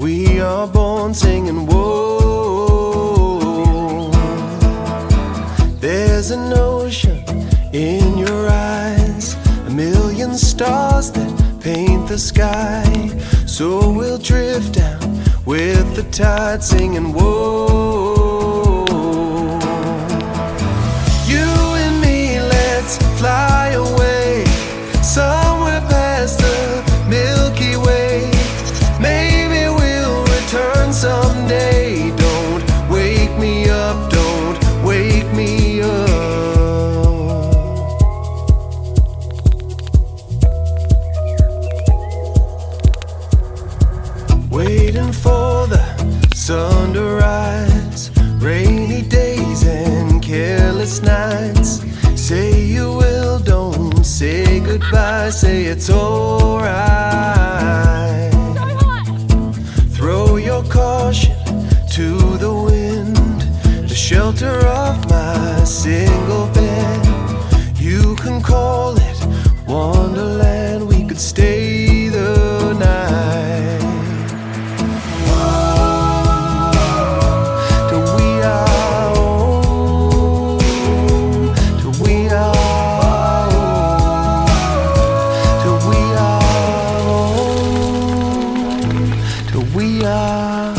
We are born singing, whoa. There's an ocean in your eyes, a million stars that paint the sky. So we'll drift down with the tide singing, whoa. You and me, let's fly away somewhere past the Milky Way. Maybe we'll return someday. Don't wake me up, don't wake me up. Waiting for the sun to rise, rainy days and careless nights. Say you will, don't say goodbye, say it's alright. Throw your caution to the wind, the shelter of my single bed. You can call it Wonderland, we could stay the night. Till we are old, till we are old, till we are old, till we are